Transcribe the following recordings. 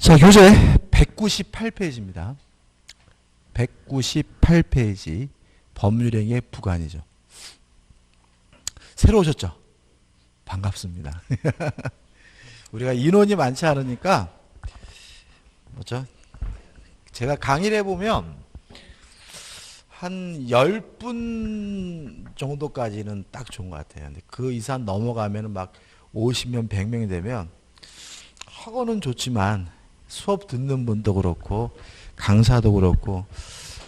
자, 교재 198페이지입니다. 198페이지 법률행위의 부관이죠. 새로 오셨죠? 반갑습니다. 우리가 인원이 많지 않으니까 뭐죠? 제가 강의를 해보면 한 10분 정도까지는 딱 좋은 것 같아요. 근데 그 이상 넘어가면 막 50명, 100명이 되면 학원은 좋지만 수업 듣는 분도 그렇고 강사도 그렇고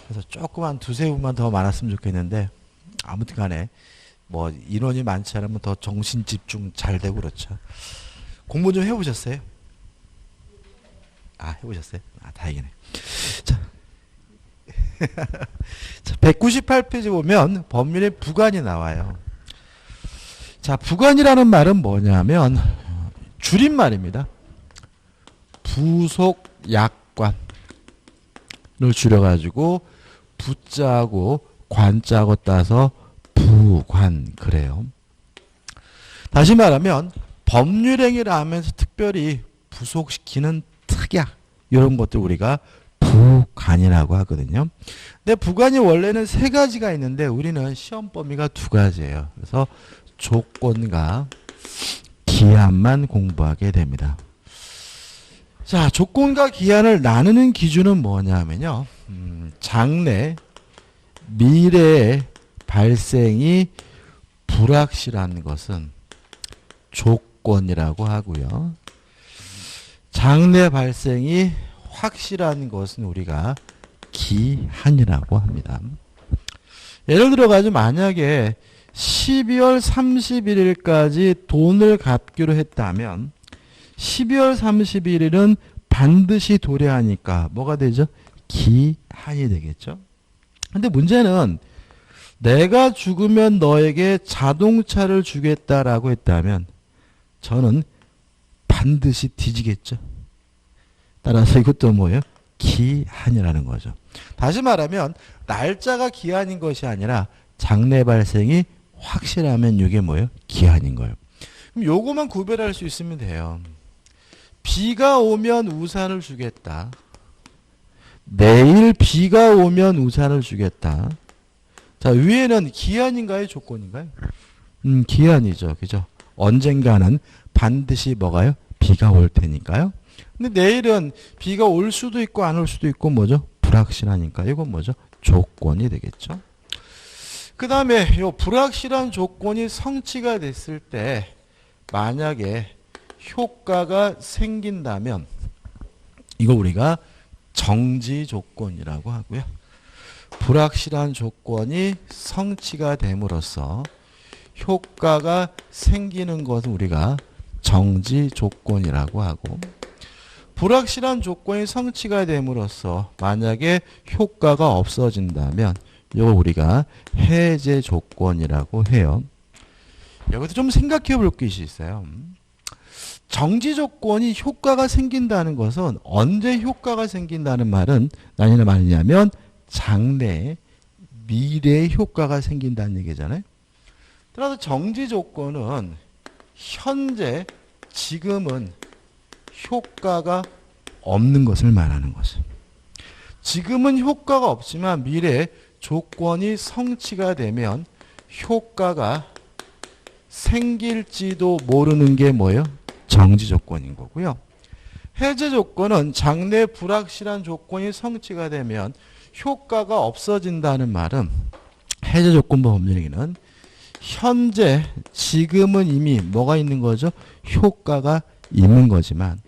그래서 조금 한 두세 분만 더 많았으면 좋겠는데 아무튼 간에 뭐 인원이 많지 않으면 더 정신 집중 잘 되고 그렇죠. 공부 좀 해보셨어요? 아, 해보셨어요? 아, 다행이네. 자, 자 198페이지 보면 법률의 부관이 나와요. 자, 부관이라는 말은 뭐냐면 줄임말입니다. 부속 약관을 줄여가지고 부자하고 관자하고 따서 부관 그래요. 다시 말하면 법률행위를 하면서 특별히 부속시키는 특약 이런 것들 우리가 부관이라고 하거든요. 근데 부관이 원래는 세 가지가 있는데 우리는 시험 범위가 두 가지예요. 그래서 조건과 기한만 공부하게 됩니다. 자, 조건과 기한을 나누는 기준은 뭐냐면요. 장래, 미래의 발생이 불확실한 것은 조건이라고 하고요. 장래 발생이 확실한 것은 우리가 기한이라고 합니다. 예를 들어가지고 만약에 12월 31일까지 돈을 갚기로 했다면 12월 31일은 반드시 도래하니까 뭐가 되죠? 기한이 되겠죠. 근데 문제는 내가 죽으면 너에게 자동차를 주겠다라고 했다면 저는 반드시 뒤지겠죠. 따라서 이것도 뭐예요? 기한이라는 거죠. 다시 말하면 날짜가 기한인 것이 아니라 장래 발생이 확실하면 이게 뭐예요? 기한인 거예요. 그럼 요거만 구별할 수 있으면 돼요. 비가 오면 우산을 주겠다. 내일 비가 오면 우산을 주겠다. 자, 위에는 기한인가요? 조건인가요? 기한이죠. 그죠? 언젠가는 반드시 뭐가요? 비가 올 테니까요. 근데 내일은 비가 올 수도 있고 안 올 수도 있고 뭐죠? 불확실하니까 이건 뭐죠? 조건이 되겠죠. 그 다음에 요 불확실한 조건이 성취가 됐을 때 만약에 효과가 생긴다면 이거 우리가 정지 조건이라고 하고요. 불확실한 조건이 성취가 됨으로써 효과가 생기는 것은 우리가 정지 조건이라고 하고 불확실한 조건이 성취가 됨으로써 만약에 효과가 없어진다면 이걸 우리가 해제 조건이라고 해요. 여기서 좀 생각해 볼 것이 있어요. 정지 조건이 효과가 생긴다는 것은 언제 효과가 생긴다는 말은 아니냐 말이냐면 장래, 미래에 효과가 생긴다는 얘기잖아요. 따라서 정지 조건은 현재, 지금은 효과가 없는 것을 말하는 거죠. 지금은 효과가 없지만 미래에 조건이 성취가 되면 효과가 생길지도 모르는 게 뭐예요? 정지 조건인 거고요. 해제 조건은 장래 불확실한 조건이 성취가 되면 효과가 없어진다는 말은 해제 조건부 법률행위는 현재 지금은 이미 뭐가 있는 거죠? 효과가 있는 거지만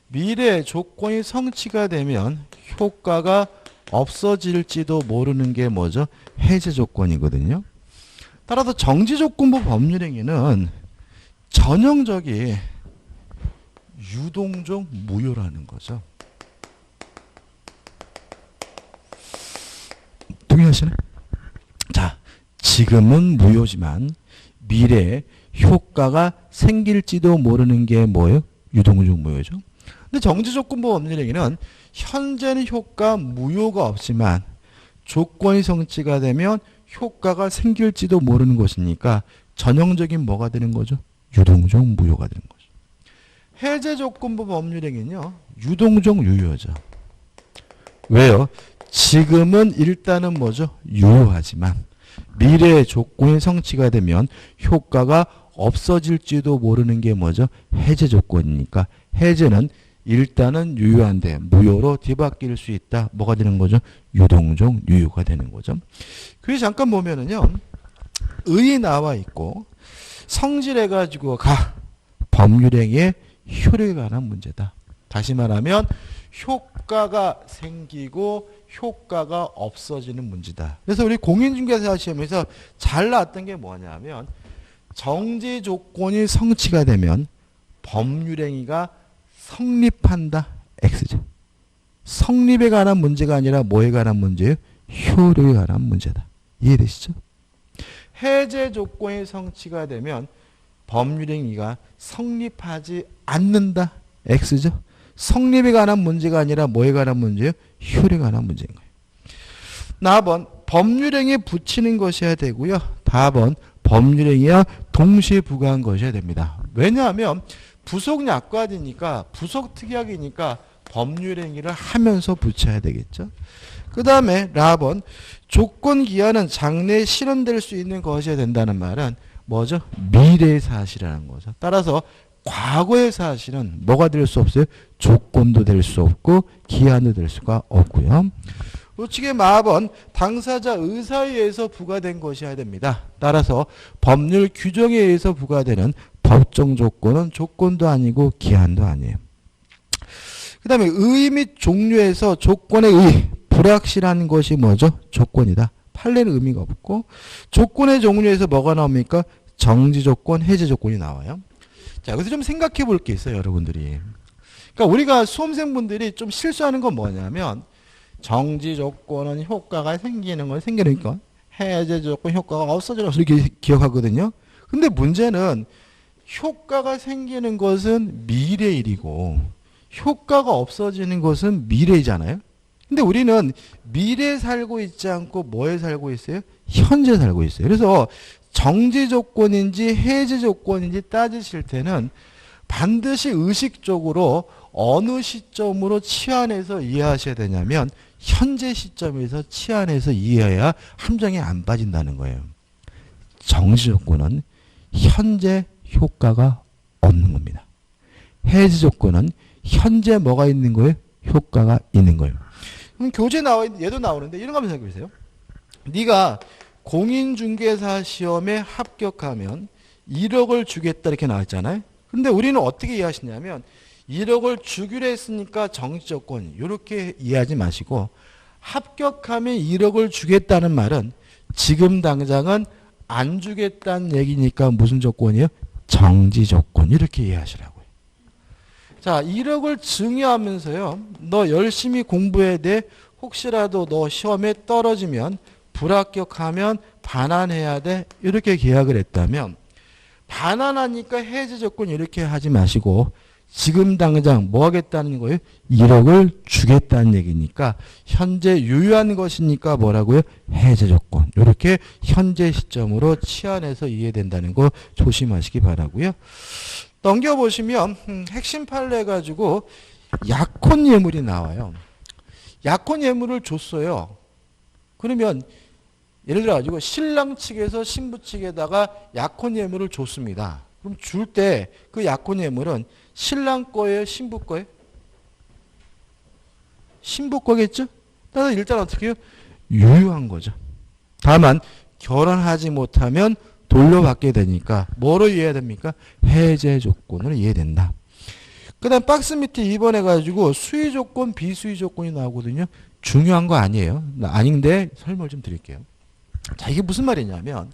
미래 조건이 성취가 되면 효과가 없어질지도 모르는 게 뭐죠? 해제 조건이거든요. 따라서 정지 조건부 법률행위는 전형적인 유동적 무효라는 거죠. 동의하시네? 자, 지금은 무효지만 미래에 효과가 생길지도 모르는 게 뭐예요? 유동적 무효죠. 근데 정지조건부 법률행위는 현재는 효과 무효가 없지만 조건이 성취가 되면 효과가 생길지도 모르는 것이니까 전형적인 뭐가 되는 거죠? 유동적 무효가 되는 거죠. 해제 조건부 법률행위는요. 유동적 유효죠. 왜요? 지금은 일단은 뭐죠? 유효하지만 미래의 조건이 성취가 되면 효과가 없어질지도 모르는 게 뭐죠? 해제 조건이니까 해제는 일단은 유효한데 무효로 뒤바뀔 수 있다. 뭐가 되는 거죠? 유동적 유효가 되는 거죠. 그래서 잠깐 보면은요. 의 나와 있고 성질해가지고 법률행위의 효력에 관한 문제다. 다시 말하면 효과가 생기고 효과가 없어지는 문제다. 그래서 우리 공인중개사 시험에서 잘 나왔던 게 뭐냐면 정지 조건이 성취가 되면 법률행위가 성립한다. X죠. 성립에 관한 문제가 아니라 뭐에 관한 문제예요? 효력에 관한 문제다. 이해되시죠? 해제 조건이 성취가 되면 법률행위가 성립하지 않는다. X죠. 성립에 관한 문제가 아니라 뭐에 관한 문제예요? 효력에 관한 문제인 거예요. 나번 법률행위에 붙이는 것이어야 되고요. 다번 법률행위와 동시에 부과한 것이어야 됩니다. 왜냐하면 부속 약관이니까 부속 특약이니까 법률행위를 하면서 붙여야 되겠죠. 그 다음에 라번 조건기한은 장래에 실현될 수 있는 것이어야 된다는 말은 뭐죠? 미래의 사실이라는 거죠. 따라서 과거의 사실은 뭐가 될 수 없어요? 조건도 될 수 없고 기한도 될 수가 없고요. 우측의 마번 당사자 의사에 의해서 부과된 것이어야 됩니다. 따라서 법률 규정에 의해서 부과되는 법정 조건은 조건도 아니고 기한도 아니에요. 그 다음에 의 및 종류에서 조건의 의, 불확실한 것이 뭐죠? 조건이다. 판례는 의미가 없고 조건의 종류에서 뭐가 나옵니까? 정지 조건, 해제 조건이 나와요. 자, 여기서 좀 생각해 볼 게 있어요, 여러분들이. 그러니까 우리가 수험생분들이 좀 실수하는 건 뭐냐면 정지 조건은 효과가 생기는 건 생기니까 해제 조건 효과가 없어져서 이렇게 기억하거든요. 근데 문제는 효과가 생기는 것은 미래 일이고 효과가 없어지는 것은 미래잖아요. 근데 우리는 미래에 살고 있지 않고 뭐에 살고 있어요? 현재 살고 있어요. 그래서 정지 조건인지 해제 조건인지 따지실 때는 반드시 의식적으로 어느 시점으로 치환해서 이해하셔야 되냐면 현재 시점에서 치환해서 이해해야 함정에 안 빠진다는 거예요. 정지 조건은 현재 효과가 없는 겁니다. 해제 조건은 현재 뭐가 있는 거예요? 효과가 있는 거예요. 그럼 교재 나와 있는 얘도 나오는데 이런 거 한번 생각해 보세요. 네가 공인중개사 시험에 합격하면 1억을 주겠다 이렇게 나왔잖아요. 근데 우리는 어떻게 이해하시냐면 1억을 주기로 했으니까 정지조건 이렇게 이해하지 마시고 합격하면 1억을 주겠다는 말은 지금 당장은 안 주겠다는 얘기니까 무슨 조건이에요? 정지조건 이렇게 이해하시라고요. 자, 1억을 증여하면서요. 너 열심히 공부해야 돼. 혹시라도 너 시험에 떨어지면 불합격하면 반환해야 돼. 이렇게 계약을 했다면 반환하니까 해제 조건 이렇게 하지 마시고 지금 당장 뭐 하겠다는 거예요? 1억을 주겠다는 얘기니까 현재 유효한 것이니까 뭐라고요? 해제 조건. 이렇게 현재 시점으로 치환해서 이해된다는 거 조심하시기 바라고요. 넘겨보시면 핵심 판례 가지고 약혼 예물이 나와요. 약혼 예물을 줬어요. 그러면 예를 들어 가지고 신랑 측에서 신부 측에다가 약혼 예물을 줬습니다. 그럼 줄 때 그 약혼 예물은 신랑 거예요, 신부 거예요? 신부 거겠죠? 따라서 일단 어떻게 해요? 유효한 거죠. 다만 결혼하지 못하면 돌려받게 되니까 뭐로 이해해야 됩니까? 해제 조건으로 이해된다. 그 다음 박스 밑에 2번 해가지고 수의 조건, 비수의 조건이 나오거든요. 중요한 거 아니에요. 아닌데 설명을 좀 드릴게요. 자, 이게 무슨 말이냐면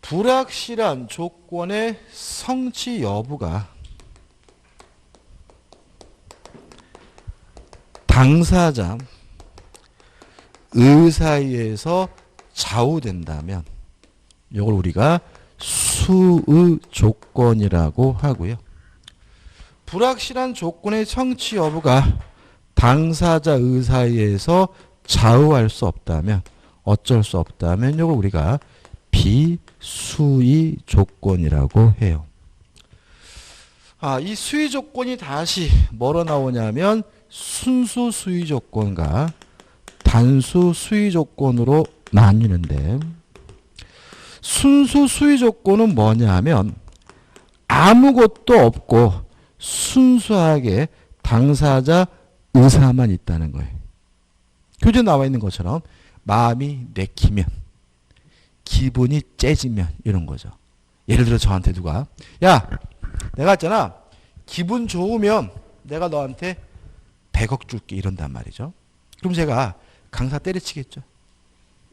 불확실한 조건의 성취 여부가 당사자 의사에서 좌우된다면 이걸 우리가 수의 조건이라고 하고요. 불확실한 조건의 성취 여부가 당사자 의사에서 좌우할 수 없다면 어쩔 수 없다면 이걸 우리가 비수의 조건이라고 해요. 이 수위 조건이 다시 뭐로 나오냐면 순수 수위 조건과 단수 수위 조건으로 나뉘는데, 순수 수위 조건은 뭐냐 하면 아무것도 없고 순수하게 당사자 의사만 있다는 거예요. 교재 나와 있는 것처럼 마음이 내키면, 기분이 째지면 이런 거죠. 예를 들어 저한테 누가 야, 내가 했잖아, 기분 좋으면 내가 너한테 100억 줄게 이런단 말이죠. 그럼 제가 강사 때려치겠죠.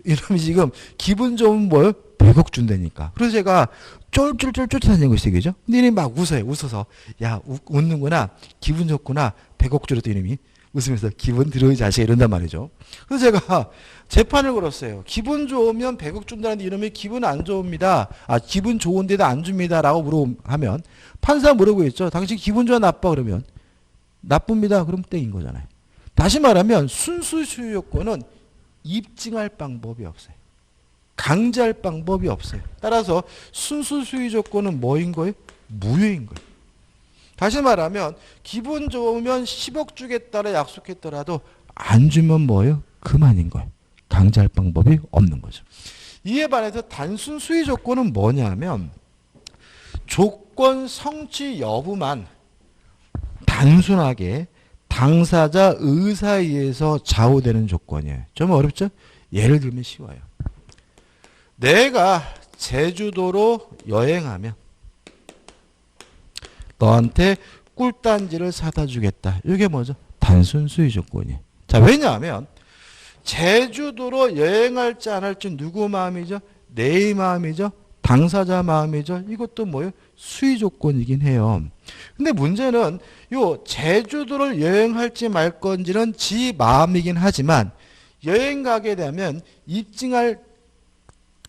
이놈이 지금 기분 좋으면 뭘 100억 준다니까. 그래서 제가 쫄쫄쫄쫄 다니고 있어요. 그죠? 근데 이놈이 막 웃어요. 웃어서 야, 웃는구나, 기분 좋구나, 100억 주려도 이놈이 웃으면서 기분 들어 이 자식아 이런단 말이죠. 그래서 제가 재판을 걸었어요. 기분 좋으면 100억 준다는데 이놈이 기분 안 좋습니다. 기분 좋은데도 안 줍니다. 라고 하면 판사 물어보고 있죠. 당신 기분 좋아 나빠? 그러면 나쁩니다. 그럼 땡인 거잖아요. 다시 말하면 순수 수요 요건은 입증할 방법이 없어요. 강제할 방법이 없어요. 따라서 순수 수요 조건은 뭐인 거예요? 무효인 거예요. 다시 말하면 기분 좋으면 10억 주겠다라 약속했더라도 안 주면 뭐예요? 그만인 거예요. 강제할 방법이 없는 거죠. 이에 반해서 단순 수위 조건은 뭐냐면 조건 성취 여부만 단순하게 당사자 의사에 의해서 좌우되는 조건이에요. 좀 어렵죠? 예를 들면 쉬워요. 내가 제주도로 여행하면 너한테 꿀단지를 사다 주겠다. 이게 뭐죠? 단순 수위 조건이에요. 자, 왜냐하면 제주도로 여행할지 안 할지 누구 마음이죠? 내 마음이죠? 당사자 마음이죠? 이것도 뭐예요? 수위 조건이긴 해요. 근데 문제는 요 제주도를 여행할지 말 건지는 지 마음이긴 하지만 여행 가게 되면 입증할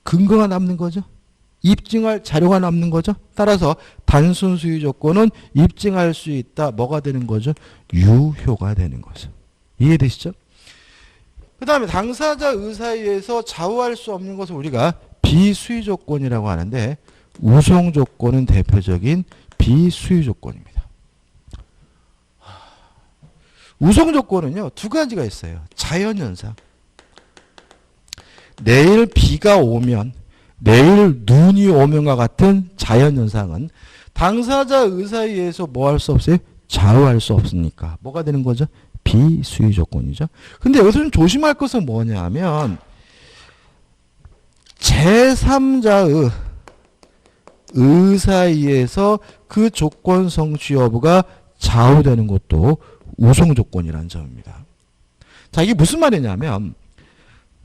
근거가 남는 거죠. 입증할 자료가 남는 거죠. 따라서 단순 수위 조건은 입증할 수 있다. 뭐가 되는 거죠? 유효가 되는 거죠. 이해되시죠? 그 다음에 당사자 의사에 의해서 좌우할 수 없는 것을 우리가 비수위 조건이라고 하는데 우송 조건은 대표적인 비수위 조건입니다. 우송 조건은요, 두 가지가 있어요. 자연현상. 내일 비가 오면, 내일 눈이 오면과 같은 자연현상은 당사자 의사에 의해서 뭐 할 수 없어요? 좌우할 수 없으니까. 뭐가 되는 거죠? 비수위 조건이죠. 근데 여기서 좀 조심할 것은 뭐냐 하면 제3자의 의사에 의해서 그 조건 성취 여부가 좌우되는 것도 우송 조건이라는 점입니다. 자, 이게 무슨 말이냐면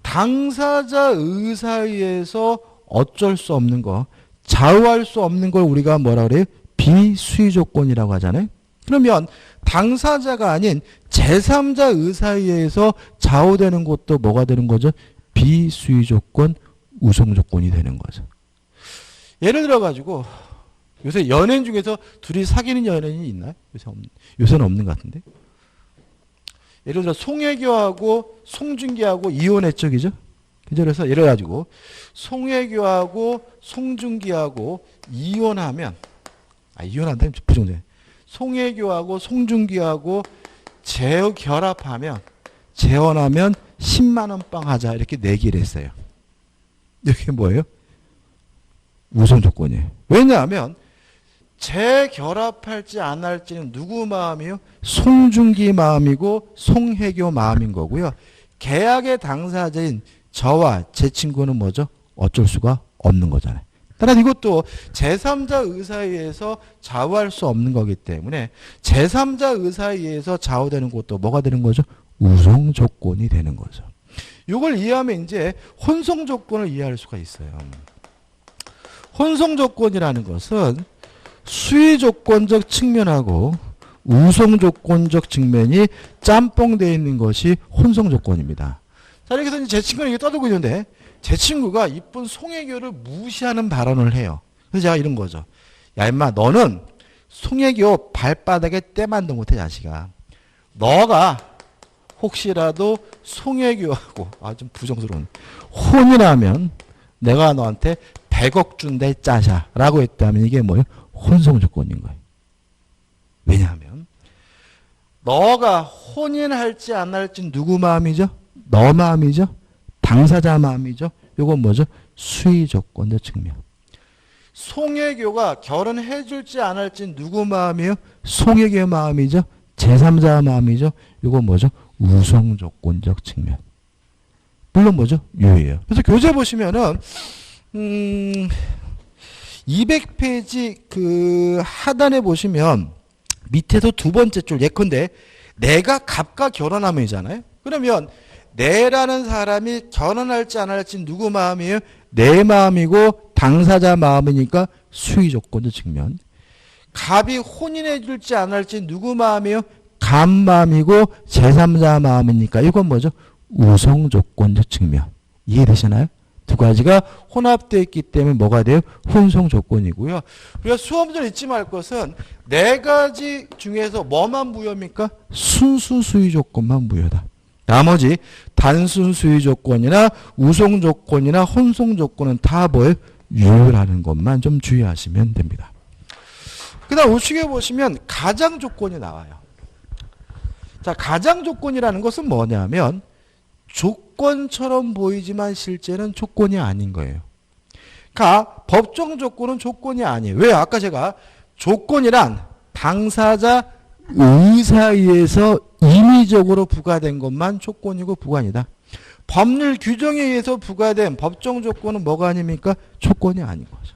당사자 의사에 의해서 어쩔 수 없는 거, 좌우할 수 없는 걸 우리가 뭐라 그래요? 비수위 조건이라고 하잖아요. 그러면 당사자가 아닌 제3자 의사에 의해서 좌우되는 것도 뭐가 되는 거죠? 비수위 조건, 우송 조건이 되는 거죠. 예를 들어 가지고 요새 연예인 중에서 둘이 사귀는 연예인이 있나요? 요새는 없는 것 같은데. 예를 들어 송혜교하고 송중기하고 이혼했죠, 그죠? 그래서 예를 가지고 송혜교하고 송중기하고 이혼하면 이혼한다면 부정돼. 송혜교하고 송중기하고 재결합하면 재혼하면 10만 원 빵 하자 이렇게 내기를 했어요. 이게 뭐예요? 우선 조건이에요. 왜냐하면 재결합할지 안 할지는 누구 마음이요? 송중기 마음이고 송혜교 마음인 거고요. 계약의 당사자인 저와 제 친구는 뭐죠? 어쩔 수가 없는 거잖아요. 따라서 이것도 제3자 의사에 의해서 좌우할 수 없는 거기 때문에 제3자 의사에 의해서 좌우되는 것도 뭐가 되는 거죠? 우송 조건이 되는 거죠. 이걸 이해하면 이제 혼성 조건을 이해할 수가 있어요. 혼성 조건이라는 것은 수위 조건적 측면하고 우송 조건적 측면이 짬뽕되어 있는 것이 혼성 조건입니다. 자, 이렇게 해서 제 친구는 이게 떠들고 있는데 제 친구가 이쁜 송혜교를 무시하는 발언을 해요. 그래서 제가 이런 거죠. 야, 임마, 너는 송혜교 발바닥에 때만도 못해, 자식아. 너가 혹시라도 송혜교하고, 좀 부정스러운, 혼이라면 내가 너한테 100억 준대 짜샤. 라고 했다면 이게 뭐예요? 혼성 조건인 거예요. 왜냐하면 너가 혼인할지 안 할지 누구 마음이죠? 너 마음이죠? 당사자 마음이죠? 이건 뭐죠? 수의 조건적 측면. 송혜교가 결혼해 줄지 안 할지 누구 마음이에요? 송혜교 마음이죠? 제3자 마음이죠? 이건 뭐죠? 우성 조건적 측면. 물론 뭐죠? 유예요. 그래서 교재 보시면은 200페이지 그 하단에 보시면 밑에서 두 번째 줄 예컨대 내가 갑과 결혼하면이잖아요. 그러면 내라는 사람이 결혼할지 안 할지 누구 마음이에요? 내 마음이고 당사자 마음이니까 수의 조건적 측면. 갑이 혼인해 줄지 안 할지 누구 마음이에요? 갑 마음이고 제3자 마음이니까 이건 뭐죠? 우성 조건적 측면. 이해되시나요? 두 가지가 혼합되어 있기 때문에 뭐가 돼요? 혼성 조건이고요. 우리가 수험을 잊지 말 것은 네 가지 중에서 뭐만 무효입니까? 순수 수의 조건만 무효다. 나머지 단순 수의 조건이나 우성 조건이나 혼성 조건은 다 뭐예요? 유효라는 것만 좀 주의하시면 됩니다. 그 다음 우측에 보시면 가장 조건이 나와요. 자, 가장 조건이라는 것은 뭐냐면 조건처럼 보이지만 실제는 조건이 아닌 거예요. 그러니까 법정 조건은 조건이 아니에요. 왜요? 아까 제가 조건이란 당사자 의사에 의해서 임의적으로 부과된 것만 조건이고 부관이다. 법률 규정에 의해서 부과된 법정 조건은 뭐가 아닙니까? 조건이 아닌 거죠.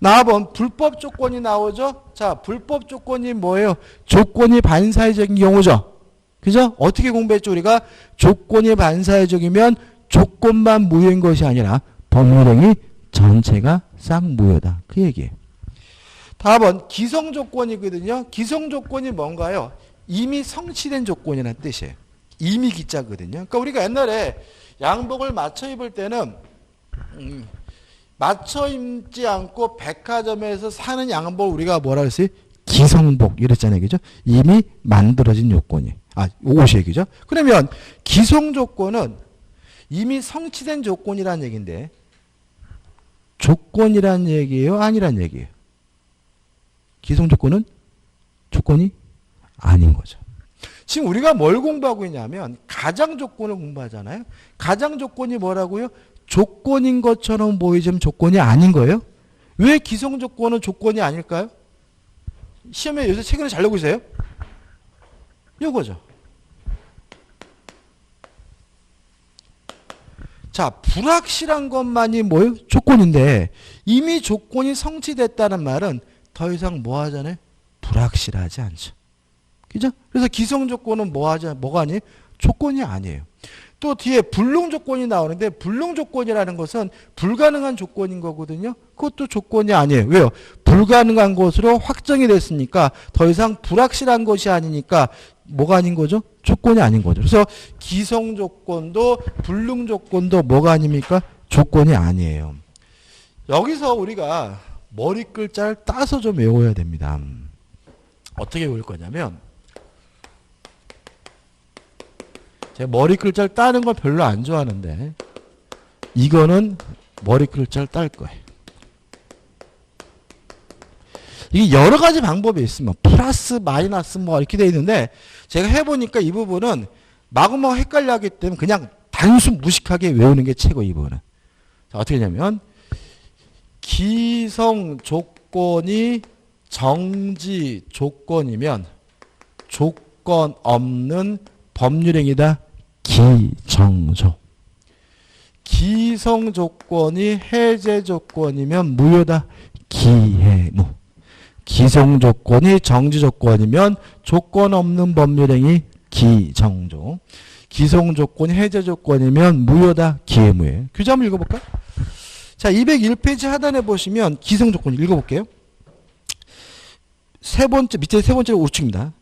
나와본 불법 조건이 나오죠? 자, 불법 조건이 뭐예요? 조건이 반사회적인 경우죠. 그죠? 어떻게 공부했죠? 우리가 조건이 반사회적이면 조건만 무효인 것이 아니라 법률행위 전체가 싹 무효다. 그 얘기예요. 다음은 기성조건이거든요. 기성조건이 뭔가요? 이미 성취된 조건이라는 뜻이에요. 이미 기자거든요. 그러니까 우리가 옛날에 양복을 맞춰 입을 때는 맞춰 입지 않고 백화점에서 사는 양복을 우리가 뭐라 그랬어요? 기성복 이랬잖아요. 그죠? 이미 만들어진 요건이. 옷이 얘기죠. 그러면 기성 조건은 이미 성취된 조건이라는 얘기인데 조건이라는 얘기예요? 아니란 얘기예요? 기성 조건은 조건이 아닌 거죠. 지금 우리가 뭘 공부하고 있냐면 가장 조건을 공부하잖아요. 가장 조건이 뭐라고요? 조건인 것처럼 보이지만 조건이 아닌 거예요. 왜 기성 조건은 조건이 아닐까요? 시험에 요새 최근에 잘 내고 있어요? 요거죠. 자, 불확실한 것만이 뭐예요? 조건인데 이미 조건이 성취됐다는 말은 더 이상 뭐 하잖아요? 불확실하지 않죠. 그죠? 그래서 기성 조건은 뭐가 아니에요? 조건이 아니에요. 또 뒤에 불능 조건이 나오는데 불능 조건이라는 것은 불가능한 조건인 거거든요. 그것도 조건이 아니에요. 왜요? 불가능한 것으로 확정이 됐으니까 더 이상 불확실한 것이 아니니까 뭐가 아닌 거죠? 조건이 아닌 거죠. 그래서 기성 조건도 불능 조건도 뭐가 아닙니까? 조건이 아니에요. 여기서 우리가 머리 글자를 따서 좀 외워야 됩니다. 어떻게 외울 거냐면 제가 머리 글자를 따는 걸 별로 안 좋아하는데 이거는 머리 글자를 딸 거예요. 이게 여러 가지 방법이 있으면 플러스 마이너스 뭐 이렇게 돼 있는데 제가 해보니까 이 부분은 마구마구 헷갈려 하기 때문에 그냥 단순 무식하게 외우는 게 최고. 이 부분은 자, 어떻게 하냐면 기성 조건이 정지 조건이면 조건 없는 법률행위다. 기정조. 기성 조건이 해제 조건이면 무효다. 기해무. 기성 조건이 정지 조건이면 조건 없는 법률행위 기정조. 기성 조건이 해제 조건이면 무효다. 기해무예요. 규제 한번 읽어볼까? 자, 201페이지 하단에 보시면 기성 조건 읽어볼게요. 밑에 세 번째로 우측입니다.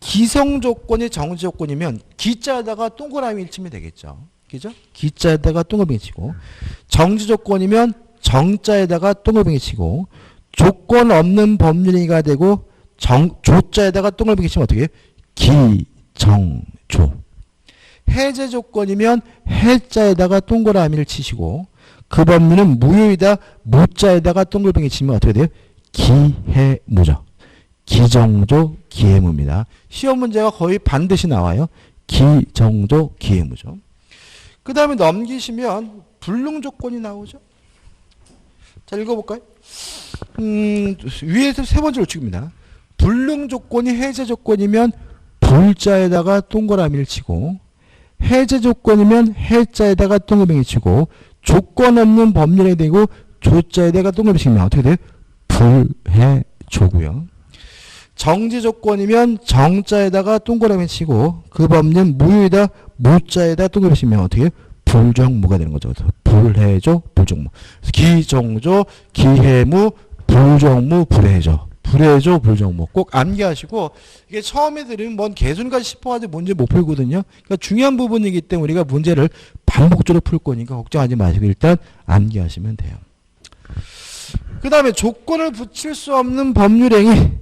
기성 조건이 정지 조건이면 기자에다가 동그라미를 치면 되겠죠. 그죠? 기자에다가 동그라미 치고 정지 조건이면 정자에다가 동그라미 치고 조건 없는 법률행위가 되고 조자에다가 동그라미 치면 어떻게 해요? 기정조. 해제 조건이면 해자에다가 동그라미를 치시고 그 법률은 무효이다. 무자에다가 동그라미 치면 어떻게 돼요? 기해무죠. 기정조 기해무입니다. 시험 문제가 거의 반드시 나와요. 기정조 기해무죠. 그 다음에 넘기시면 불능 조건이 나오죠. 자, 읽어볼까요? 위에서 세 번째 우측입니다. 불능 조건이 해제 조건이면 불자에다가 동그라미를 치고, 해제 조건이면 해자에다가 동그라미를 치고, 조건 없는 법률에 대고 조자에다가 동그라미 치면 어떻게 돼요? 불해조고요. 정지 조건이면 정자에다가 동그라미 치고, 그 법률 무효이다 무자에다 동그라미 치면 어떻게 해요? 불정무가 되는 거죠. 불해조, 불정무. 기정조, 기해무, 불정무, 불해조. 불해조, 불정무. 꼭 암기하시고, 이게 처음에 들으면 뭔 개순까지 싶어가지고 문제 못 풀거든요. 그러니까 중요한 부분이기 때문에 우리가 문제를 반복적으로 풀 거니까 걱정하지 마시고 일단 암기하시면 돼요. 그 다음에 조건을 붙일 수 없는 법률행위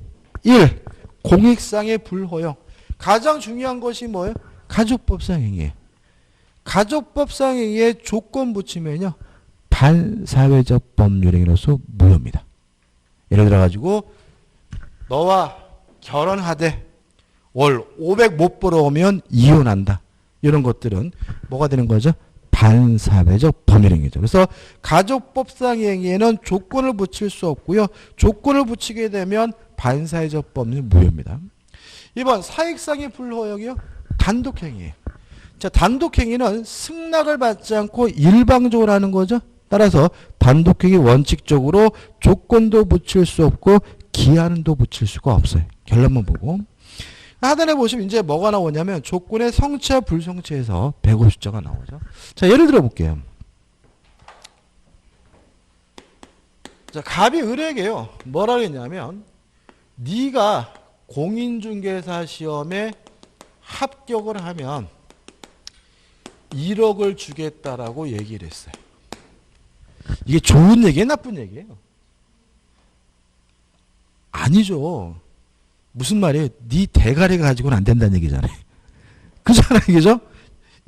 1. 공익상의 불허용. 가장 중요한 것이 뭐예요? 가족법상 행위예요. 가족법상 행위에 조건 붙이면요, 반사회적 법률행위로서 무효입니다. 예를 들어가지고 너와 결혼하되 월 500 못 벌어오면 이혼한다. 이런 것들은 뭐가 되는 거죠? 반사회적 법률행위죠. 그래서 가족법상 행위에는 조건을 붙일 수 없고요. 조건을 붙이게 되면 반사회적 법률 무효입니다. 2번 사익상의 불허용이요. 단독행위예요. 자, 단독행위는 승낙을 받지 않고 일방적으로 하는 거죠. 따라서 단독행위 원칙적으로 조건도 붙일 수 없고 기한도 붙일 수가 없어요. 결론만 보고. 하단에 보시면 이제 뭐가 나오냐면 조건의 성취와 불성취에서 150자가 나오죠. 자, 예를 들어 볼게요. 자, 갑이 을에게요. 뭐라 그랬냐면 네가 공인중개사 시험에 합격을 하면 1억을 주겠다라고 얘기를 했어요. 이게 좋은 얘기예요? 나쁜 얘기예요? 아니죠. 무슨 말이에요? 네 대가리 가지고는 안 된다는 얘기잖아요. 그잖아요, 이게죠?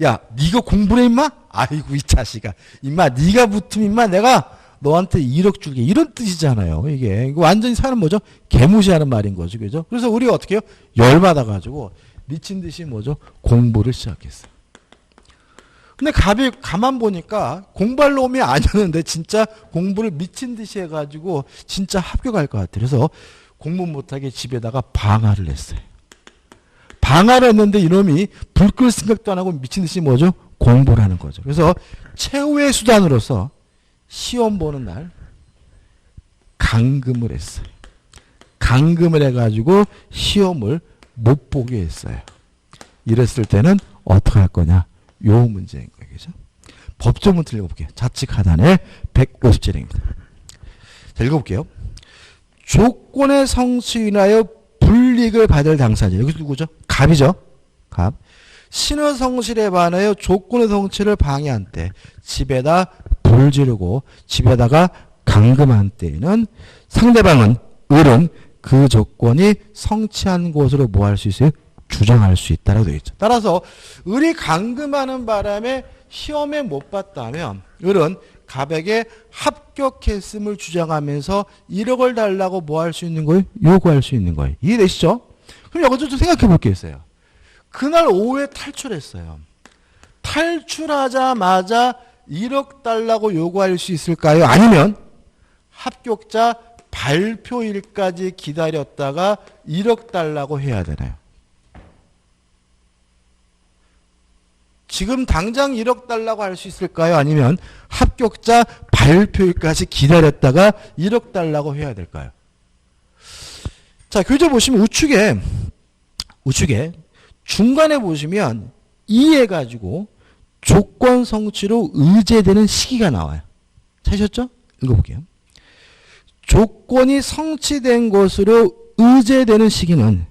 야, 네가 공부를 해, 임마? 아이고, 이 자식아. 임마, 네가 붙으면 임마 내가 너한테 1억 줄게. 이런 뜻이잖아요, 이게. 이거 완전히 사람 뭐죠? 개무시하는 말인 거죠, 그죠? 그래서 우리가 어떻게 해요? 열받아가지고 미친 듯이 뭐죠? 공부를 시작했어요. 근데 갑이 가만 보니까 공부할 놈이 아니었는데 진짜 공부를 미친 듯이 해가지고 진짜 합격할 것 같아요. 그래서 공부 못하게 집에다가 방화를 했어요. 방화를 했는데 이놈이 불 끌 생각도 안 하고 미친 듯이 뭐죠? 공부를 하는 거죠. 그래서 최후의 수단으로서 시험 보는 날 감금을 했어요. 감금을 해가지고 시험을 못 보게 했어요. 이랬을 때는 어떻게 할 거냐? 요 문제인 거예요. 그죠? 법조문 읽어볼게요. 좌측 하단에 150제령입니다. 자, 읽어볼게요. 조건의 성취 인하여 불이익을 받을 당사자. 여기서 누구죠? 갑이죠. 갑. 신의 성실에 반하여 조건의 성취를 방해한 때, 집에다 불 지르고 집에다가 감금한 때에는 상대방은 을은 그 조건이 성취한 것으로 뭐 할 수 있어요? 주장할 수 있다라고 되어 있죠. 따라서 을이 감금하는 바람에 시험에 못 봤다면 을은 갑에게 합격했음을 주장하면서 1억을 달라고 뭐 할 수 있는 거예요? 요구할 수 있는 거예요. 이해되시죠? 그럼 여기서 좀 생각해 볼 게 있어요. 그날 오후에 탈출했어요. 탈출하자마자 1억 달라고 요구할 수 있을까요? 아니면 합격자 발표일까지 기다렸다가 1억 달라고 해야 되나요? 지금 당장 1억 달라고 할 수 있을까요? 아니면 합격자 발표일까지 기다렸다가 1억 달라고 해야 될까요? 자, 교재 보시면 우측에 중간에 보시면 이해가지고 조건 성취로 의제되는 시기가 나와요. 찾으셨죠? 읽어볼게요. 조건이 성취된 것으로 의제되는 시기는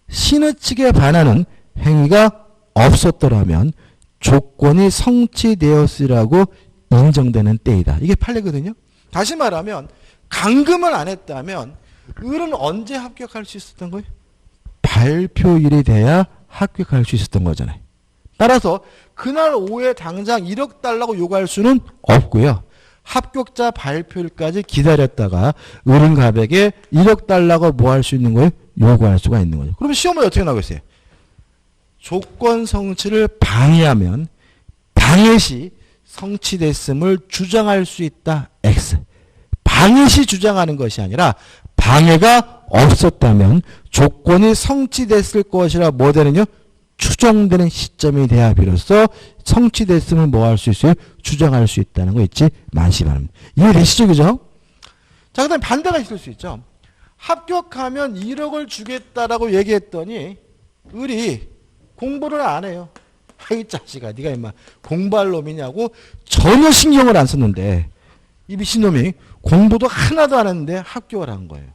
신의 측에 반하는 행위가 없었더라면 조건이 성취되었으라고 인정되는 때이다. 이게 판례거든요. 다시 말하면 감금을 안 했다면 을은 언제 합격할 수 있었던 거예요? 발표일이 돼야 합격할 수 있었던 거잖아요. 따라서 그날 오후에 당장 1억 달라고 요구할 수는 없고요. 합격자 발표일까지 기다렸다가 을은 갑에게 1억 달라고 뭐 할 수 있는 거예요? 요구할 수가 있는 거죠. 그러면 시험은 어떻게 나오겠어요? 조건 성취를 방해하면 방해 시 성취됐음을 주장할 수 있다. X. 방해 시 주장하는 것이 아니라 방해가 없었다면 조건이 성취됐을 것이라 뭐 되느냐? 추정되는 시점이 돼야 비로소 성취됐음을 뭐 할 수 있어요? 주장할 수 있다는 거 있지? 만시 바랍니다. 이해되시죠? 그죠? 자, 그 다음에 반대가 있을 수 있죠. 합격하면 1억을 주겠다라고 얘기했더니 을이 공부를 안 해요. 아이 자식아, 네가 임마 공부할 놈이냐고 전혀 신경을 안 썼는데 이 미친놈이 공부도 하나도 안 했는데 합격을 한 거예요.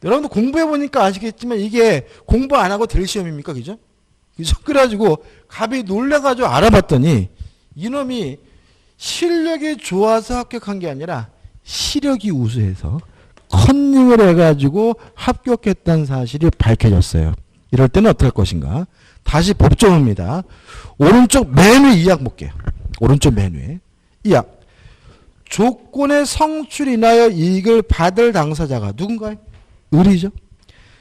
여러분들 공부해보니까 아시겠지만 이게 공부 안 하고 될 시험입니까? 그죠? 그죠? 그래가지고 갑이 놀래가지고 알아봤더니 이놈이 실력이 좋아서 합격한 게 아니라 시력이 우수해서 컨닝을 해가지고 합격했다는 사실이 밝혀졌어요. 이럴 때는 어떻게 할 것인가? 다시 법조문입니다. 오른쪽 맨 위 이약 볼게요. 오른쪽 맨 위에 이약. 조건의 성취를 인하여 이익을 받을 당사자가 누군가요? 을이죠.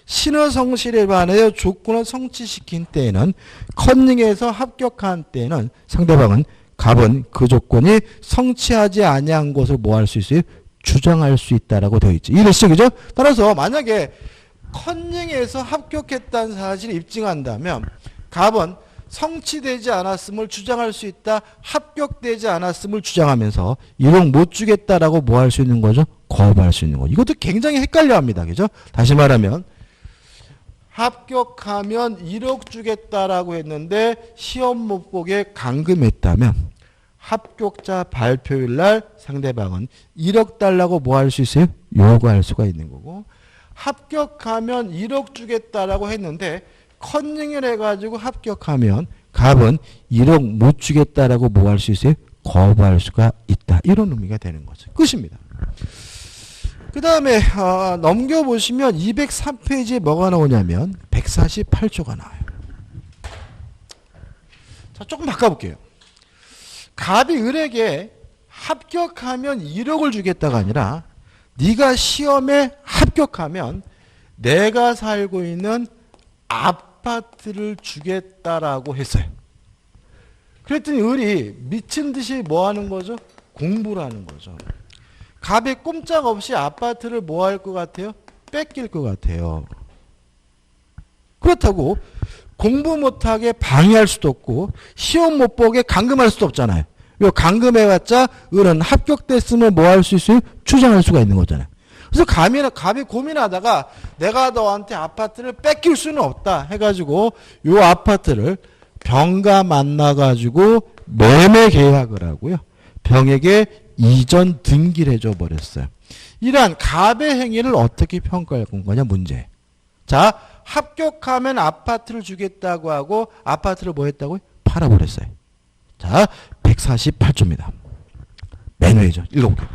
신의 성실에 반하여 조건을 성취시킨 때에는 컨닝에서 합격한 때에는 상대방은 갑은 그 조건이 성취하지 아니한 것을 뭐 할 수 있어요? 주장할 수 있다라고 되어 있죠. 이해되시죠? 그죠? 따라서 만약에 컨닝에서 합격했다는 사실을 입증한다면 갑은 성취되지 않았음을 주장할 수 있다. 합격되지 않았음을 주장하면서 1억 못 주겠다라고 뭐 할 수 있는 거죠? 거부할 수 있는 거죠. 이것도 굉장히 헷갈려 합니다. 그죠? 다시 말하면 합격하면 1억 주겠다라고 했는데 시험 못 보게 감금했다면 합격자 발표일 날 상대방은 1억 달라고 뭐 할 수 있어요? 요구할 수가 있는 거고 합격하면 1억 주겠다라고 했는데 컨닝을 해가지고 합격하면 갑은 1억 못 주겠다라고 뭐 할 수 있어요? 거부할 수가 있다. 이런 의미가 되는 거죠. 끝입니다. 그 다음에 넘겨보시면 203페이지에 뭐가 나오냐면 148조가 나와요. 자, 조금 바꿔볼게요. 갑이 을에게 합격하면 1억을 주겠다가 아니라 네가 시험에 합격하면 내가 살고 있는 아파트를 주겠다라고 했어요. 그랬더니 을이 미친 듯이 뭐 하는 거죠? 공부를 하는 거죠. 갑이 꼼짝없이 아파트를 뭐 할 것 같아요? 뺏길 것 같아요. 그렇다고 공부 못하게 방해할 수도 없고 시험 못 보게 감금할 수도 없잖아요. 감금해봤자 을은 합격됐으면 뭐 할 수 있어요? 주장할 수가 있는 거잖아요. 그래서 갑이 고민하다가 내가 너한테 아파트를 뺏길 수는 없다 해가지고 요 아파트를 병과 만나가지고 매매 계약을 하고요. 병에게 이전 등기를 해줘 버렸어요. 이러한 갑의 행위를 어떻게 평가할 거냐 문제. 자, 합격하면 아파트를 주겠다고 하고 아파트를 뭐 했다고요? 팔아버렸어요. 자, 148조입니다. 맨 위죠. 읽어볼게요.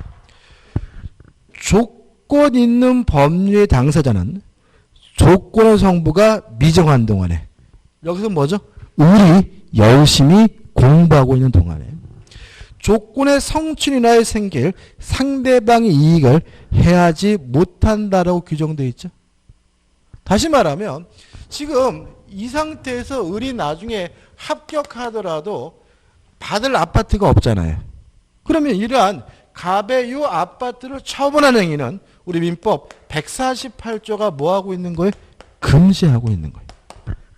조건 있는 법률의 당사자는 조건의 성부가 미정한 동안에 여기서 뭐죠? 우리 열심히 공부하고 있는 동안에 조건의 성취로 인하여 생길 상대방의 이익을 해하지 못한다라고 규정되어 있죠. 다시 말하면 지금 이 상태에서 을이 나중에 합격하더라도 받을 아파트가 없잖아요. 그러면 이러한 갑의 이 아파트를 처분하는 행위는 우리 민법 148조가 뭐하고 있는 거예요? 금지하고 있는 거예요.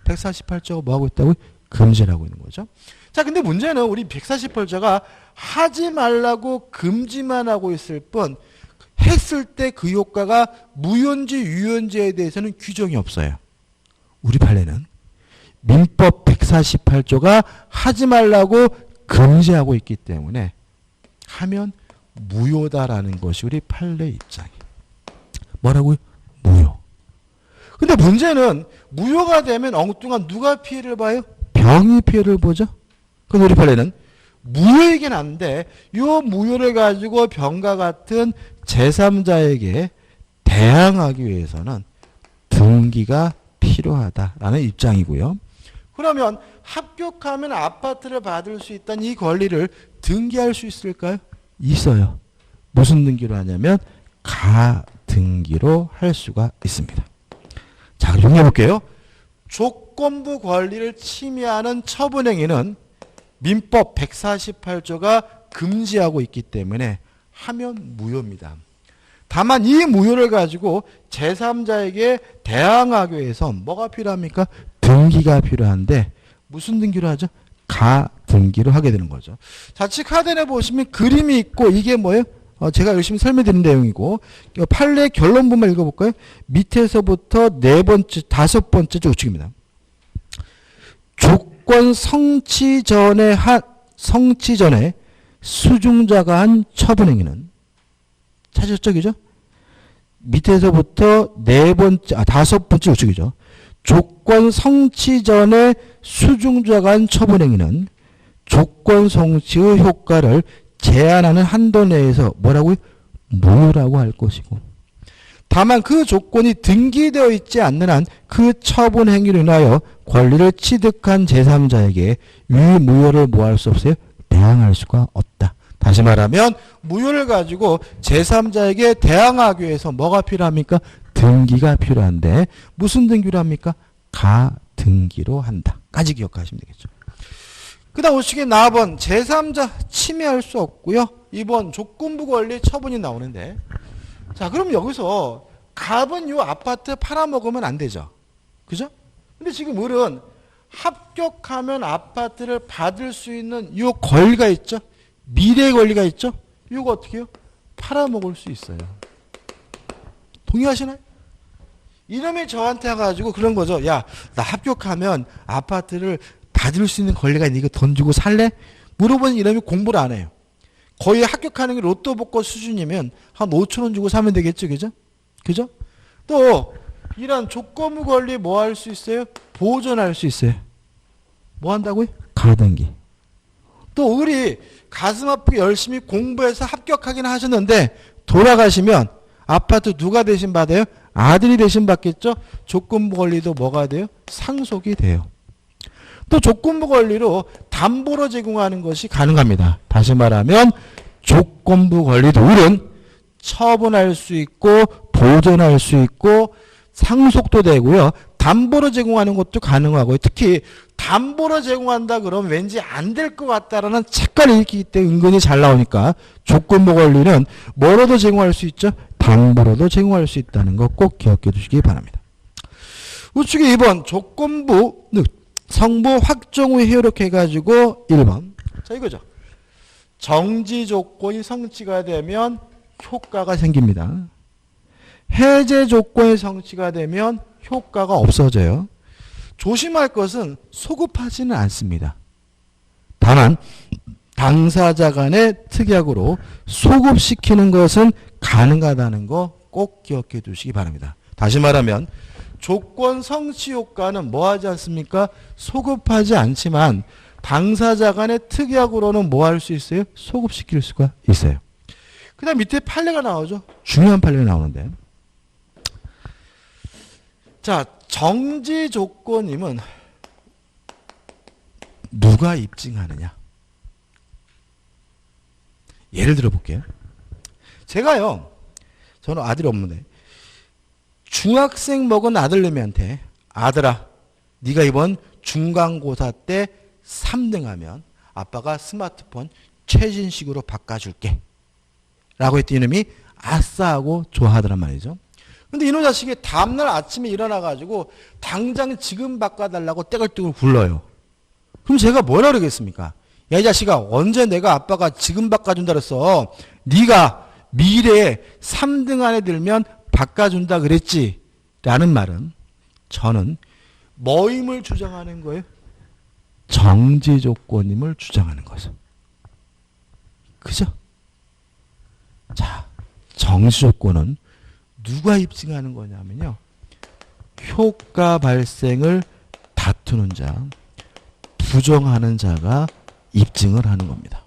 148조가 뭐하고 있다고요? 금지를 하고 있는 거죠. 자, 근데 문제는 우리 148조가 하지 말라고 금지만 하고 있을 뿐 했을 때 그 효과가 무효인지 유효인지에 대해서는 규정이 없어요. 우리 판례는 민법 148조가 하지 말라고 금지하고 있기 때문에 하면 무효다라는 것이 우리 판례 입장이에요. 뭐라고요? 무효. 근데 문제는 무효가 되면 엉뚱한 누가 피해를 봐요? 병이 피해를 보죠. 그래서 우리 판례는 무효이긴 한데 이 무효를 가지고 병과 같은 제3자에게 대항하기 위해서는 등기가 필요하다라는 입장이고요. 그러면 합격하면 아파트를 받을 수 있다는 이 권리를 등기할 수 있을까요? 있어요. 무슨 등기로 하냐면 가등기로 할 수가 있습니다. 자, 그럼 정리해볼게요. 조건부 권리를 침해하는 처분행위는 민법 148조가 금지하고 있기 때문에 하면 무효입니다. 다만 이 무효를 가지고 제3자에게 대항하기 위해서 뭐가 필요합니까? 등기가 필요한데 무슨 등기로 하죠? 가등기로 하게 되는 거죠. 좌측 하단에 보시면 그림이 있고 이게 뭐예요? 제가 열심히 설명드린 내용이고 판례 결론부만 읽어볼까요? 밑에서부터 네 번째, 다섯 번째 우측입니다. 조건 성취 전에 수중자가 한 처분행위는 찾으셨죠? 그죠? 밑에서부터 네 번째, 다섯 번째 우측이죠. 조건 성취 전에 수중자가 한 처분행위는 조건 성취의 효과를 제한하는 한도 내에서 뭐라고요? 무효라고 할 것이고 다만 그 조건이 등기되어 있지 않는 한 그 처분 행위로 인하여 권리를 취득한 제3자에게 유무효를 뭐 할 수 없어요? 대항할 수가 없다. 다시 말하면 무효를 가지고 제3자에게 대항하기 위해서 뭐가 필요합니까? 등기가 필요한데 무슨 등기로 합니까? 가등기로 한다. 까지 기억하시면 되겠죠. 그 다음 우측에 4번 제3자 침해할 수 없고요. 2번 조건부 권리 처분이 나오는데 자 그럼 여기서 갑은 요 아파트 팔아먹으면 안 되죠. 그죠? 근데 지금 을은 합격하면 아파트를 받을 수 있는 요 권리가 있죠. 미래의 권리가 있죠. 이거 어떻게 해요? 팔아먹을 수 있어요. 동의하시나요? 이놈이 저한테 와가지고 그런 거죠. 야, 나 합격하면 아파트를 받을 수 있는 권리가 있는데 이거 돈 주고 살래? 물어보니 이놈이 공부를 안 해요. 거의 합격하는 게 로또 복권 수준이면 한 5천 원 주고 사면 되겠죠. 그죠? 그죠? 또 이런 조건부 권리 뭐 할 수 있어요? 보존할 수 있어요. 뭐 한다고요? 가등기. 또 을이 가슴 아프게 열심히 공부해서 합격하긴 하셨는데 돌아가시면 아파트 누가 대신 받아요? 아들이 대신 받겠죠? 조건부 권리도 뭐가 돼요? 상속이 돼요. 또 조건부 권리로 담보로 제공하는 것이 가능합니다. 다시 말하면 조건부 권리도 을은 처분할 수 있고 보존할 수 있고 상속도 되고요. 담보로 제공하는 것도 가능하고요. 특히 담보로 제공한다 그러면 왠지 안 될 것 같다라는 착각을 일으키기 때문에 은근히 잘 나오니까 조건부 권리는 뭐로도 제공할 수 있죠? 담보로도 제공할 수 있다는 거 꼭 기억해 두시기 바랍니다. 우측에 2번 조건부 성부 확정 후 해요렇게 해가지고 1번 자 이거죠. 정지 조건이 성취가 되면 효과가 생깁니다. 해제 조건이 성취가 되면 효과가 없어져요. 조심할 것은 소급하지는 않습니다. 다만 당사자 간의 특약으로 소급시키는 것은 가능하다는 거 꼭 기억해 두시기 바랍니다. 다시 말하면 조건 성취 효과는 뭐 하지 않습니까? 소급하지 않지만 당사자 간의 특약으로는 뭐 할 수 있어요? 소급시킬 수가 있어요. 그 다음 밑에 판례가 나오죠. 중요한 판례가 나오는데 자 정지 조건임은 누가 입증하느냐? 예를 들어 볼게요. 제가요. 저는 아들이 없는데 중학생 먹은 아들내미한테 아들아 네가 이번 중간고사 때 3등하면 아빠가 스마트폰 최신식으로 바꿔줄게 라고 했더니 이놈이 아싸하고 좋아하더란 말이죠. 근데 이놈 자식이 다음날 아침에 일어나가지고 당장 지금 바꿔달라고 떼굴떼굴 굴러요. 그럼 제가 뭐라 그러겠습니까? 야, 이 자식아, 언제 내가 아빠가 지금 바꿔준다 그랬어? 네가 미래에 3등 안에 들면 바꿔준다 그랬지? 라는 말은 저는 뭐임을 주장하는 거예요? 정지 조건임을 주장하는 거죠. 그죠? 자, 정지 조건은 누가 입증하는 거냐면요. 효과 발생을 다투는 자, 부정하는 자가 입증을 하는 겁니다.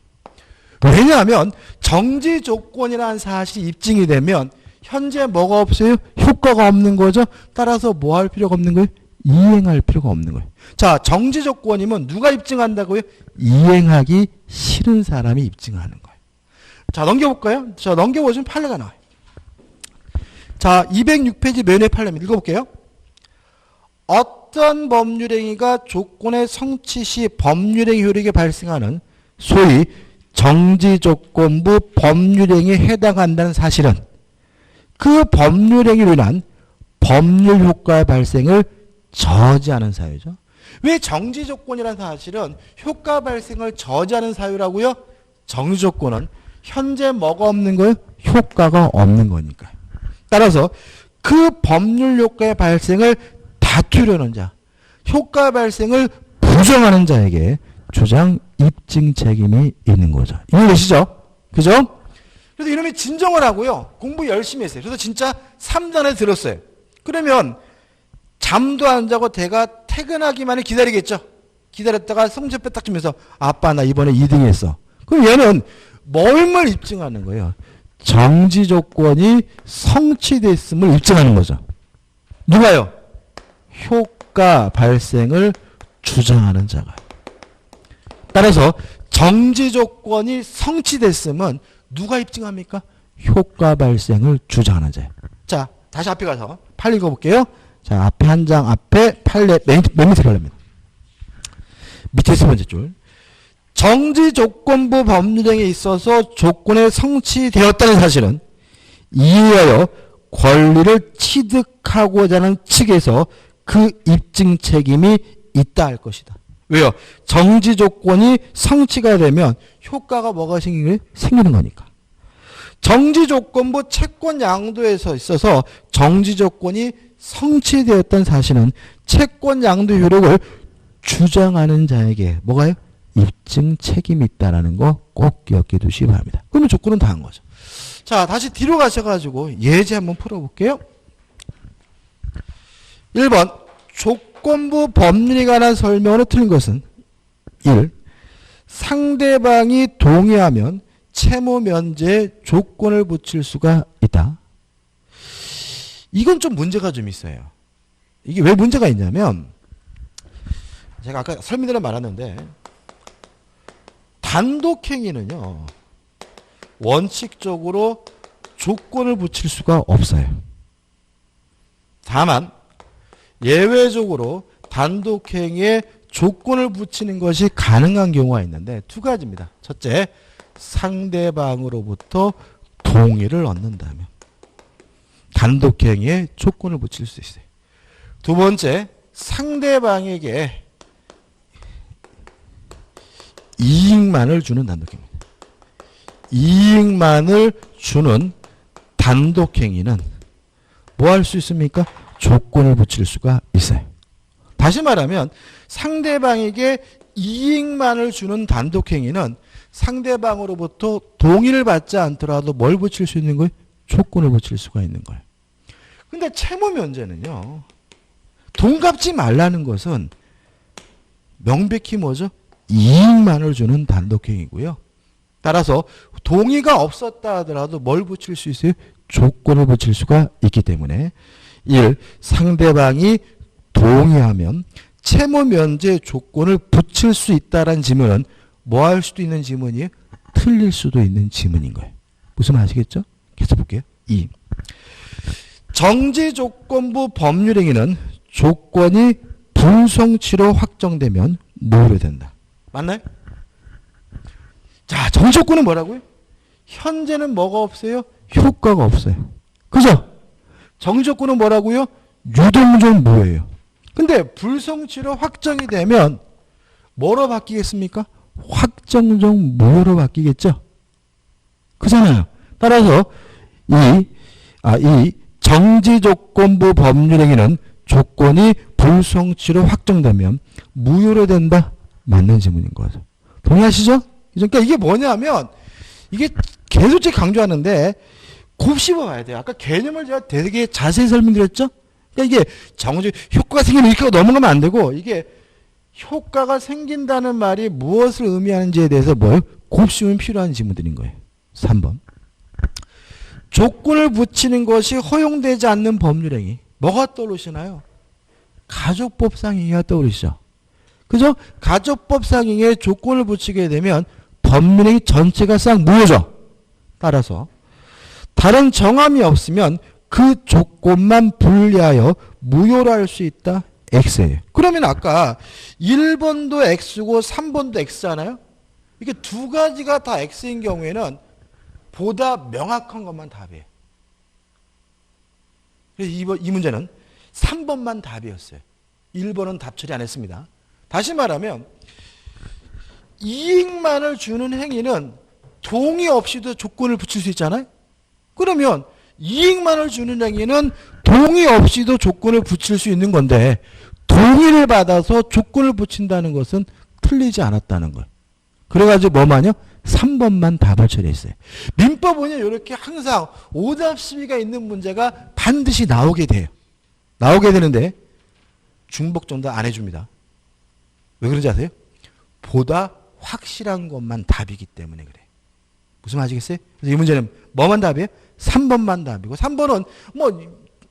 왜냐하면 정지 조건이라는 사실이 입증이 되면 현재 뭐가 없어요? 효과가 없는 거죠. 따라서 뭐 할 필요가 없는 거예요? 이행할 필요가 없는 거예요. 자, 정지 조건이면 누가 입증한다고요? 이행하기 싫은 사람이 입증하는 거예요. 자, 넘겨볼까요? 자, 넘겨보시면 판례가 나와요. 자, 206페이지 면회 판례입니다. 읽어볼게요. 어떤 법률행위가 조건의 성취 시 법률행위 효력이 발생하는 소위 정지조건부 법률행위에 해당한다는 사실은 그 법률행위로 인한 법률 효과의 발생을 저지하는 사유죠. 왜 정지조건이라는 사실은 효과 발생을 저지하는 사유라고요? 정지조건은 현재 뭐가 없는 거예요? 효과가 없는 거니까요. 따라서 그 법률 효과의 발생을 다투려는 자, 효과 발생을 부정하는 자에게 주장 입증 책임이 있는 거죠. 이해되시죠? 그죠? 그래서 이놈이 진정을 하고요. 공부 열심히 했어요. 그래서 진짜 3단에 들었어요. 그러면 잠도 안 자고 대가 퇴근하기만을 기다리겠죠. 기다렸다가 성적표 딱 주면서 아빠 나 이번에 2등 했어. 그럼 얘는 뭘 입증하는 거예요? 정지 조건이 성취됐음을 입증하는 거죠. 누가요? 효과 발생을 주장하는 자가. 따라서 정지 조건이 성취됐음은 누가 입증합니까? 효과 발생을 주장하는 자예요. 자, 다시 앞에 가서 8 읽어볼게요. 자, 앞에 한 장 앞에 8몇 밑에 가려면 밑에 세 번째 줄. 정지 조건부 법률행위에 있어서 조건에 성취되었다는 사실은 이하여 권리를 취득하고자 하는 측에서 그 입증 책임이 있다 할 것이다. 왜요? 정지 조건이 성취가 되면 효과가 뭐가 생기는 거니까. 정지 조건부 채권 양도에서 있어서 정지 조건이 성취되었다는 사실은 채권 양도 효력을 주장하는 자에게 뭐가요? 입증 책임이 있다는 거 꼭 기억해 두시기 바랍니다. 그러면 조건은 다 한 거죠. 자, 다시 뒤로 가셔가지고 예제 한번 풀어볼게요. 1번 조건부 법률에 관한 설명으로 틀린 것은 1. 상대방이 동의하면 채무 면제에 조건을 붙일 수가 있다. 이건 좀 문제가 좀 있어요. 이게 왜 문제가 있냐면 제가 아까 설명드려 말았는데 단독행위는요 원칙적으로 조건을 붙일 수가 없어요. 다만 예외적으로 단독행위에 조건을 붙이는 것이 가능한 경우가 있는데 두 가지입니다. 첫째, 상대방으로부터 동의를 얻는다면 단독행위에 조건을 붙일 수 있어요. 두 번째, 상대방에게 이익만을 주는 단독행위입니다. 이익만을 주는 단독행위는 뭐 할 수 있습니까? 조건을 붙일 수가 있어요. 다시 말하면 상대방에게 이익만을 주는 단독행위는 상대방으로부터 동의를 받지 않더라도 뭘 붙일 수 있는 거예요? 조건을 붙일 수가 있는 거예요. 근데 채무 면제는요. 돈 갚지 말라는 것은 명백히 뭐죠? 이익만을 주는 단독행위고요. 따라서 동의가 없었다 하더라도 뭘 붙일 수 있어요? 조건을 붙일 수가 있기 때문에 1. 상대방이 동의하면 채무 면제 조건을 붙일 수 있다는 지문은 뭐 할 수도 있는 지문이에요? 틀릴 수도 있는 지문인 거예요. 무슨 말 아시겠죠? 계속 볼게요. 2. 정지조건부 법률행위는 조건이 불성취로 확정되면 무효된다. 맞나요? 자, 정지조건은 뭐라고요? 현재는 뭐가 없어요? 효과가 없어요. 그죠? 정지조건은 뭐라고요? 유동적 무효예요. 근데 불성취로 확정이 되면 뭐로 바뀌겠습니까? 확정적 무효로 바뀌겠죠? 그잖아요. 따라서 이 정지조건부 법률행위는 조건이 불성취로 확정되면 무효로 된다? 맞는 지문인 거죠. 동의하시죠? 그러니까 이게 뭐냐면 이게 계속 강조하는데 곱씹어 봐야 돼요. 아까 개념을 제가 되게 자세히 설명드렸죠? 그러니까 이게 정지 효과가 생기면 이렇게 넘어가면 안 되고 이게 효과가 생긴다는 말이 무엇을 의미하는지에 대해서 뭘 곱씹으면 필요한 지문들인 거예요. 3번. 조건을 붙이는 것이 허용되지 않는 법률행위. 뭐가 떠오르시나요? 가족법상 행위가 떠오르시죠. 그죠? 가족법상 행위에 조건을 붙이게 되면 법률행위 전체가 싹 무효죠. 따라서 다른 정함이 없으면 그 조건만 분리하여 무효로 할 수 있다. X예요. 그러면 아까 1번도 X고 3번도 X잖아요. 이게 두 가지가 다 X인 경우에는 보다 명확한 것만 답이에요. 그래서 이 문제는 3번만 답이었어요. 1번은 답 처리 안 했습니다. 다시 말하면 이익만을 주는 행위는 동의 없이도 조건을 붙일 수 있잖아요. 그러면 이익만을 주는 행위는 동의 없이도 조건을 붙일 수 있는 건데 동의를 받아서 조건을 붙인다는 것은 틀리지 않았다는 거예요. 그래가지고 뭐만요? 3번만 답을 처리했어요. 민법은요, 이렇게 항상 오답 시비가 있는 문제가 반드시 나오게 돼요. 나오게 되는데 중복 정답 안 해줍니다. 왜 그런지 아세요? 보다 확실한 것만 답이기 때문에 그래요. 무슨 말 아시겠어요? 그래서 이 문제는 뭐만 답이에요? 3번만 답이고 3번은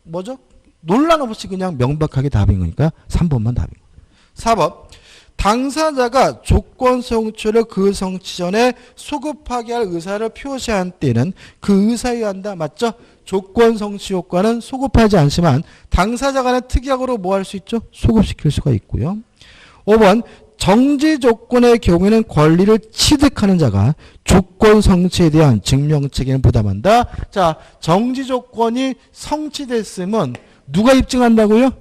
뭐죠? 논란 없이 그냥 명백하게 답인 거니까 3번만 답인 거예요. 4번. 당사자가 조건 성취를 그 성취 전에 소급하게 할 의사를 표시한 때는 그 의사에 의한다. 맞죠? 조건 성취 효과는 소급하지 않지만 당사자 간에 특약으로 뭐 할 수 있죠? 소급시킬 수가 있고요. 5번. 정지 조건의 경우에는 권리를 취득하는 자가 조건 성취에 대한 증명 책임을 부담한다. 자, 정지 조건이 성취됐으면 누가 입증한다고요?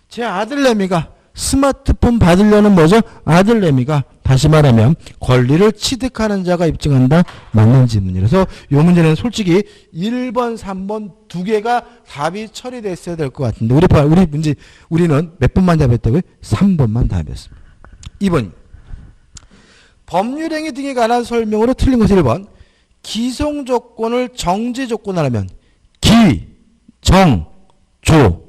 제 아들내미가 스마트폰 받으려는 뭐죠? 아들내미가 다시 말하면 권리를 취득하는 자가 입증한다. 맞는 질문이에요. 그래서 이 문제는 솔직히 1번, 3번 두 개가 답이 처리됐어야 될 것 같은데 우리는 몇 번만 답했다고요? 3번만 답했습니다. 2번. 법률행위 등에 관한 설명으로 틀린 것은 1번. 기성 조건을 정지 조건을 하면 기, 정, 조.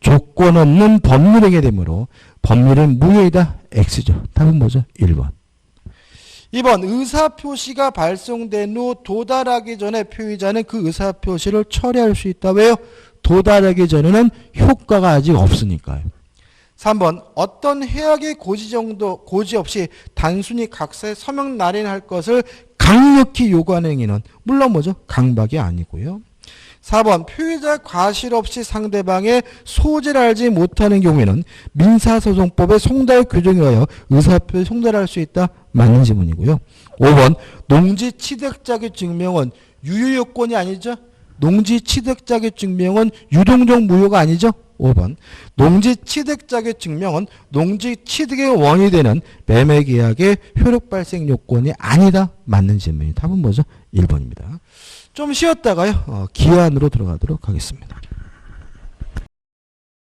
조건 없는 법률행위 되므로 법률은 무효이다. X죠. 답은 뭐죠? 1번. 2번. 의사표시가 발송된 후 도달하기 전에 표의자는 그 의사표시를 철회할 수 있다. 왜요? 도달하기 전에는 효과가 아직 없으니까요. 3번. 어떤 해악의 고지 없이 단순히 각서에 서명 날인할 것을 강력히 요구하는 행위는 물론 뭐죠? 강박이 아니고요. 4번. 표의자 과실 없이 상대방의 소재를 알지 못하는 경우에는 민사소송법의 송달 규정에 의하여 의사표시 송달할 수 있다. 맞는 지문이고요. 5번. 농지 취득자의 증명은 유효요건이 아니죠? 농지 취득자의 증명은 유동적 무효가 아니죠? 5번. 농지 취득자의 증명은 농지 취득의 원인이 되는 매매계약의 효력 발생 요건이 아니다. 맞는 질문이 답은 뭐죠? 1번입니다. 좀 쉬었다가요. 기한으로 들어가도록 하겠습니다.